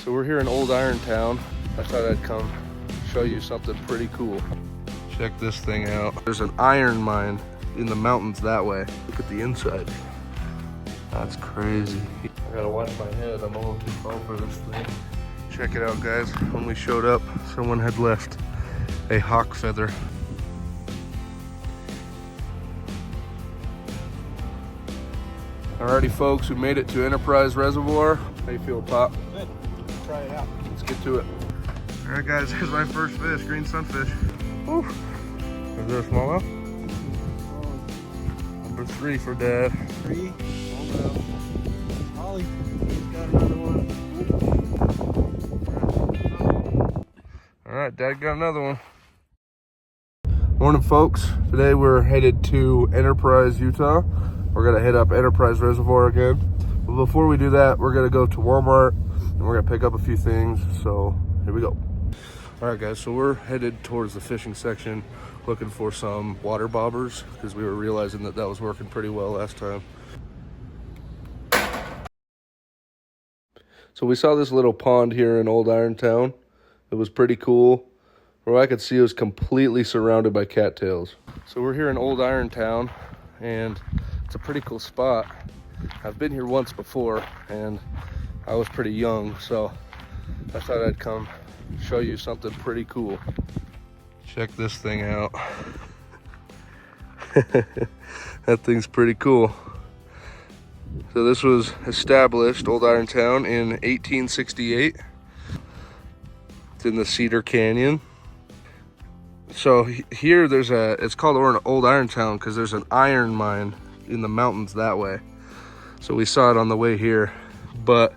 So we're here in Old Irontown. I thought I'd come show you something pretty cool. Check this thing out. There's an iron mine in the mountains that way. Look at the inside. That's crazy. I gotta watch my head. I'm a little too tall for this thing. Check it out, guys. When we showed up, someone had left a hawk feather. Alrighty, folks, we made it to Enterprise Reservoir. How you feel, Pop? Good. Try it out. Let's get to it. Alright, guys, here's my first fish, green sunfish. Woo. Is there a smallmouth? Number 3 for Dad. 3. Smallmouth. Ollie, he's got another one. Alright, Dad got another one. Morning, folks. Today we're headed to Enterprise, Utah. We're gonna hit up Enterprise Reservoir again. But before we do that, we're gonna go to Walmart and we're gonna pick up a few things. So here we go. All right, guys, so we're headed towards the fishing section looking for some water bobbers because we were realizing that was working pretty well last time. So we saw this little pond here in Old Irontown. It was pretty cool. From what I could see, it was completely surrounded by cattails. So we're here in Old Irontown and it's a pretty cool spot. I've been here once before and I was pretty young, so I thought I'd come show you something pretty cool. Check this thing out. That thing's pretty cool. So this was established, Old Irontown, in 1868. It's in the Cedar Canyon. So here it's called Old Irontown because there's an iron mine in the mountains that way. So we saw it on the way here. But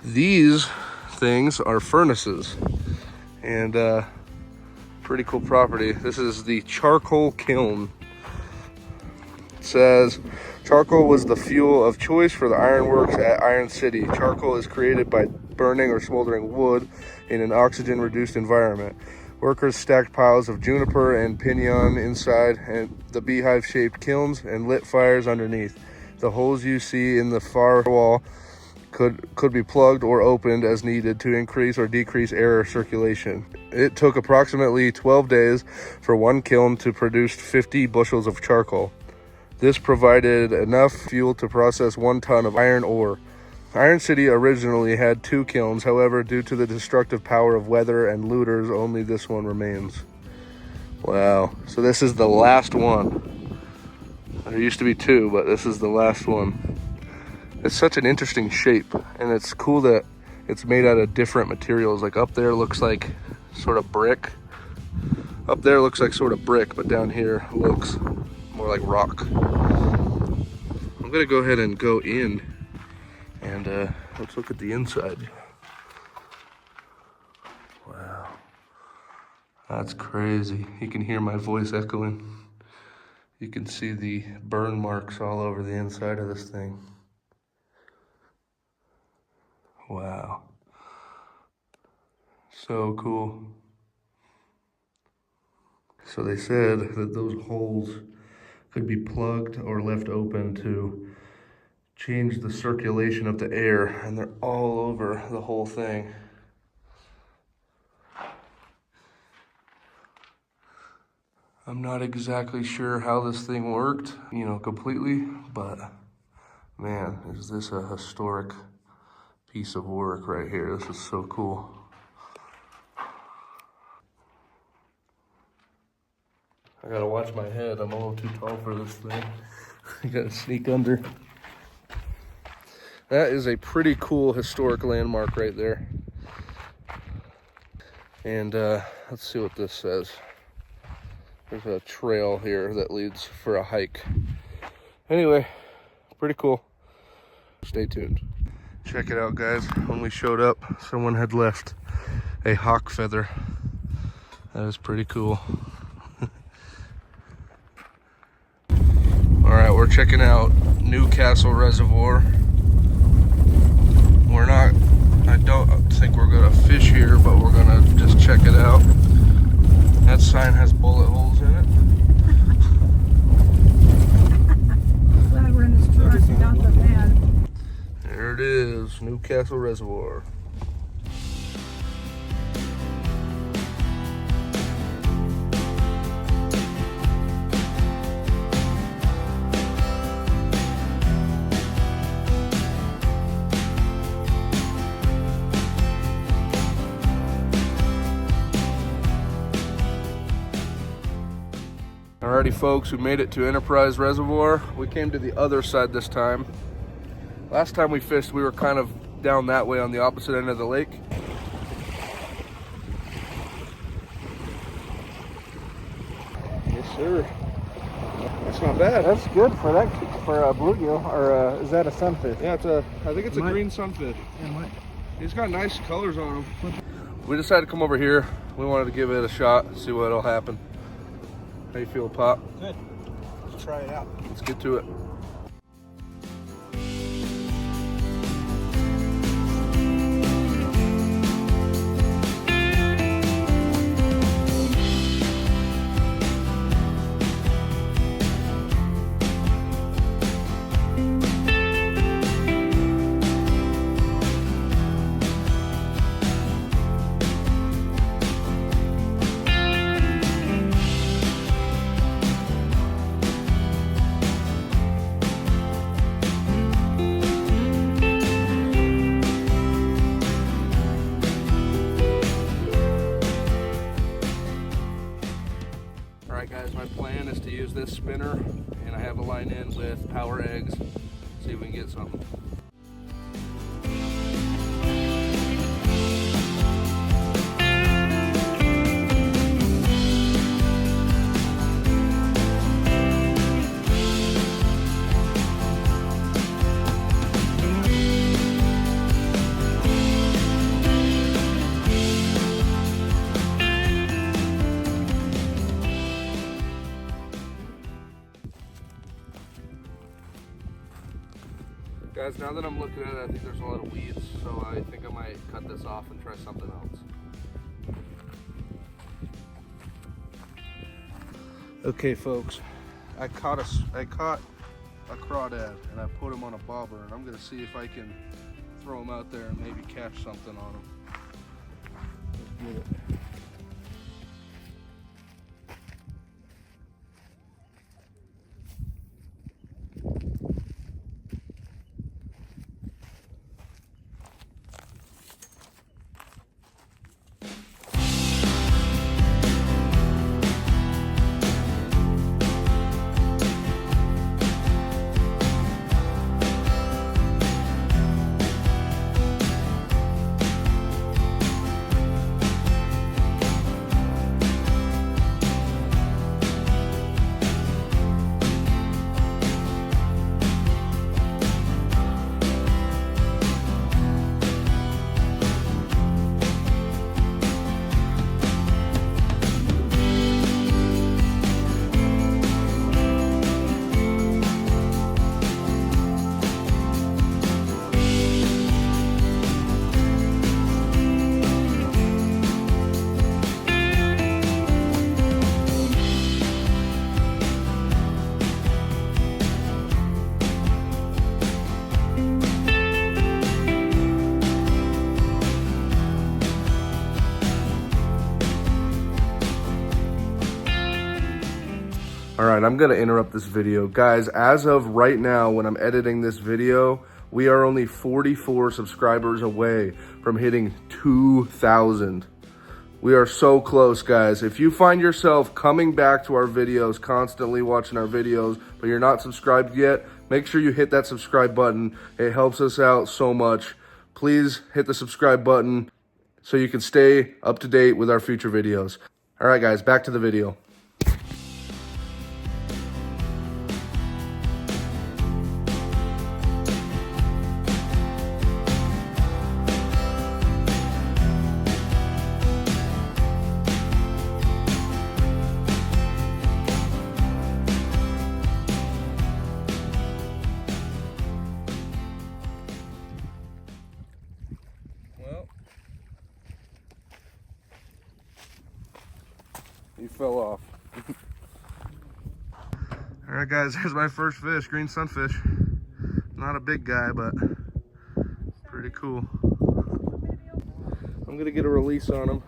these things are furnaces and pretty cool property. This is the charcoal kiln. It says charcoal was the fuel of choice for the ironworks at Iron City. Charcoal is created by burning or smoldering wood in an oxygen reduced environment. Workers stacked piles of juniper and pinon inside and the beehive shaped kilns and lit fires underneath. The holes you see in the far wall could be plugged or opened as needed to increase or decrease air circulation. It took approximately 12 days for one kiln to produce 50 bushels of charcoal. This provided enough fuel to process 1 ton of iron ore. Iron City originally had 2 kilns, however, due to the destructive power of weather and looters, only this one remains. Wow, so this is the last one. There used to be 2, but this is the last one. It's such an interesting shape, and it's cool that it's made out of different materials. Like up there looks like sort of brick. Up there looks like sort of brick, but down here looks more like rock. I'm gonna go ahead and go in and let's look at the inside. Wow, that's crazy. You can hear my voice echoing. You can see the burn marks all over the inside of this thing. Wow. So cool. So they said that those holes could be plugged or left open to change the circulation of the air, and they're all over the whole thing. I'm not exactly sure how this thing worked, completely, but man, is this a historic piece of work right here. This is so cool. I gotta watch my head. I'm a little too tall for this thing. I gotta sneak under. That is a pretty cool historic landmark right there. And let's see what this says. There's a trail here that leads for a hike. Anyway, pretty cool. Stay tuned. Check it out, guys. When we showed up, someone had left a hawk feather. That is pretty cool. All right, we're checking out Newcastle Reservoir. I don't think we're gonna fish here, but we're gonna just check it out. That sign has bullet holes in it. Glad we're in this truck, not the van. There it is, Newcastle Reservoir. Alrighty folks, we made it to Enterprise Reservoir. We came to the other side this time. Last time we fished, we were kind of down that way on the opposite end of the lake. Yes, sir. That's not bad. That's good for a bluegill, or is that a sunfish? Yeah, I think it's a green sunfish. Yeah, He's got nice colors on him. We decided to come over here. We wanted to give it a shot, see what'll happen. How you feel, Pop? Good. Let's try it out. Let's get to it. Alright guys, my plan is to use this spinner, and I have a line in with power eggs, see if we can get something. Guys, now that I'm looking at it, I think there's a lot of weeds, so I think I might cut this off and try something else. Okay folks, I caught a crawdad and I put him on a bobber, and I'm gonna see if I can throw him out there and maybe catch something on him. Let's get it. Alright, I'm going to interrupt this video. Guys, as of right now, when I'm editing this video, we are only 44 subscribers away from hitting 2,000. We are so close, guys. If you find yourself coming back to our videos, constantly watching our videos, but you're not subscribed yet, make sure you hit that subscribe button. It helps us out so much. Please hit the subscribe button so you can stay up to date with our future videos. Alright guys, back to the video. He fell off. Alright guys, here's my first fish, green sunfish. Not a big guy, but pretty cool. I'm gonna get a release on him.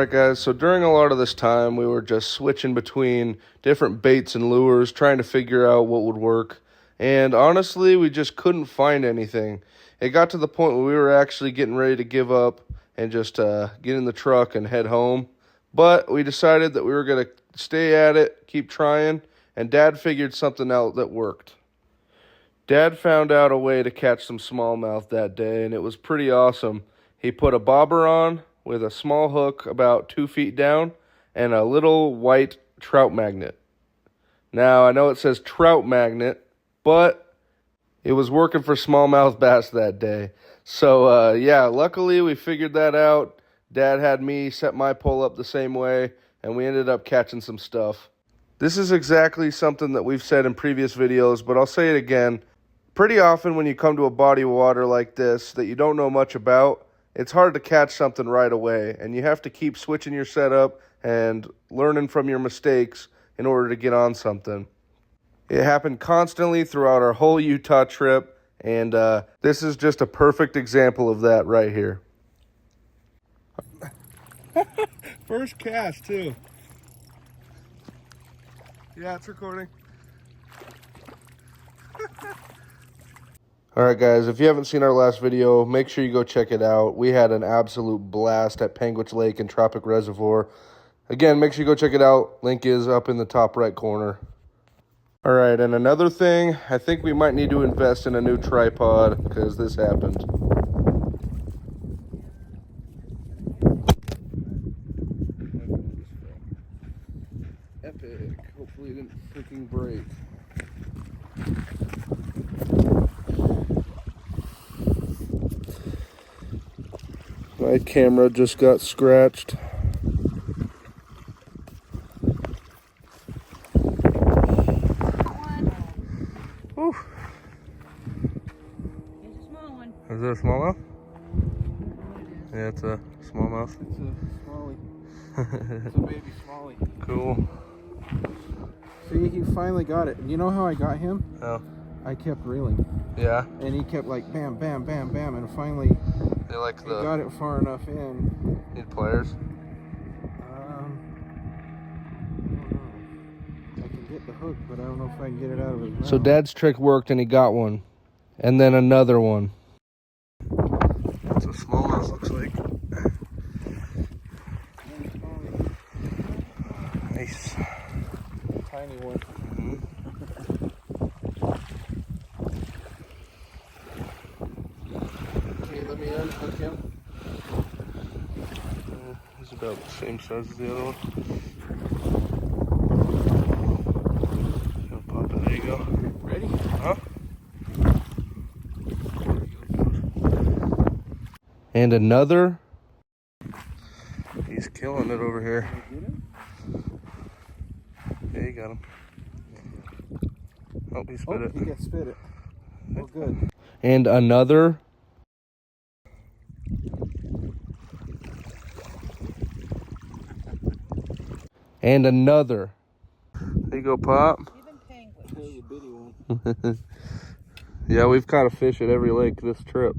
right, guys, so during a lot of this time, we were just switching between different baits and lures, trying to figure out what would work. And honestly, we just couldn't find anything. It got to the point where we were actually getting ready to give up and just get in the truck and head home. But we decided that we were going to stay at it, keep trying, and Dad figured something out that worked. Dad found out a way to catch some smallmouth that day, and it was pretty awesome. He put a bobber on with a small hook about 2 feet down and a little white trout magnet. Now, I know it says trout magnet, but it was working for smallmouth bass that day. So, yeah, luckily we figured that out. Dad had me set my pole up the same way, and we ended up catching some stuff. This is exactly something that we've said in previous videos, but I'll say it again. Pretty often when you come to a body of water like this that you don't know much about, it's hard to catch something right away, and you have to keep switching your setup and learning from your mistakes in order to get on something. It happened constantly throughout our whole Utah trip, and this is just a perfect example of that right here. First cast, too. Yeah, it's recording. Alright guys, if you haven't seen our last video, make sure you go check it out. We had an absolute blast at Panguitch Lake and Tropic Reservoir. Again, make sure you go check it out. Link is up in the top right corner. Alright, and another thing, I think we might need to invest in a new tripod because this happened. Epic. Hopefully it didn't freaking break. My camera just got scratched. Whew. Here's a small one. Is it a smallmouth? Yeah, it's a smallmouth. It's a smallie. It's a baby smallie. Cool. See, he finally got it. You know how I got him? Oh. I kept reeling. Yeah? And he kept like bam, bam, bam, bam, and finally They like he got it far enough in. need pliers? I don't know. I can get the hook, but I don't know if I can get it out of his mouth. So Dad's trick worked and he got one. And then another one. That's what smallmouth looks like. Nice. Tiny one. Okay, let me unhook him. He's about the same size as the other one. Pop it. There you go. Ready? Huh? And another. He's killing it over here. Yeah, you got him. Oh, he spit it. He got spit it. Oh, good. And another. And another. There you go, Pop. Even There's penguins. a bitty one. Yeah, we've caught a fish at every lake this trip.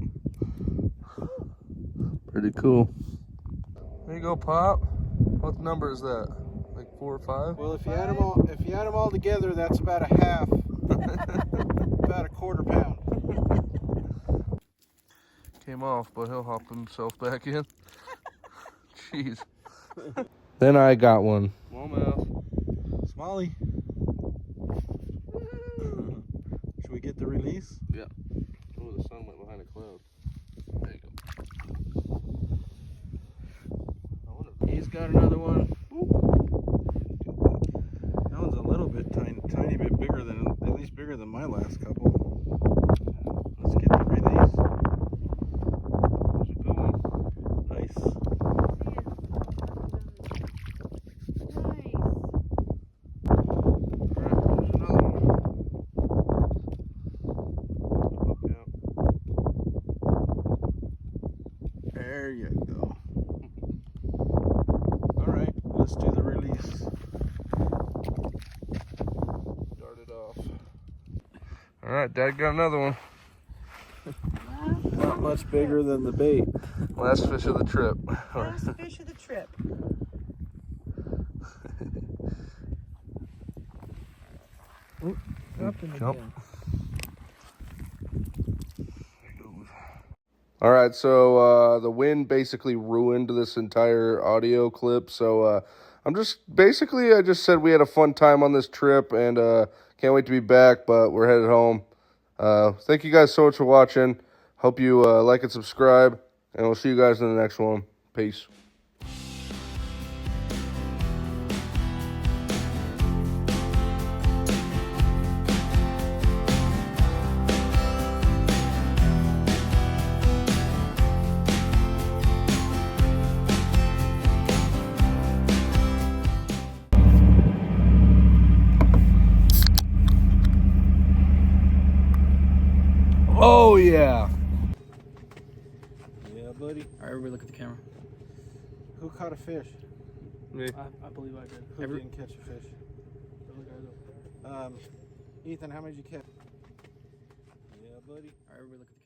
Pretty cool. There you go, Pop. What number is that? Like 4 or 5? Well, if you add them all together, that's about a half. About a quarter pound. Came off, but he'll hop himself back in. Jeez. Then I got one. Smallmouth. Smallie. Should we get the release? Yeah. Oh, the sun went behind a cloud. There you go. He's got another one. That one's a little bit tiny bit bigger than, at least bigger than my last couple. Let's get the release. There's a good one. Nice. Nice. Alright, there's another one. Hook out. There you go. Alright, let's do the release. Dart it off. Alright, Dad got another one. Not much bigger than the bait. Last fish of the trip. Last fish of the trip. Dropped him Jump. again. All right, so the wind basically ruined this entire audio clip. So I just said we had a fun time on this trip and can't wait to be back, but we're headed home. Thank you guys so much for watching. Hope you like and subscribe, and we'll see you guys in the next one. Peace. Oh, yeah. Yeah, buddy. All right, everybody look at the camera. Who caught a fish? Me. I believe I did. Who didn't catch a fish? Ethan, how many did you catch? Yeah, buddy. All right, everybody look at the camera.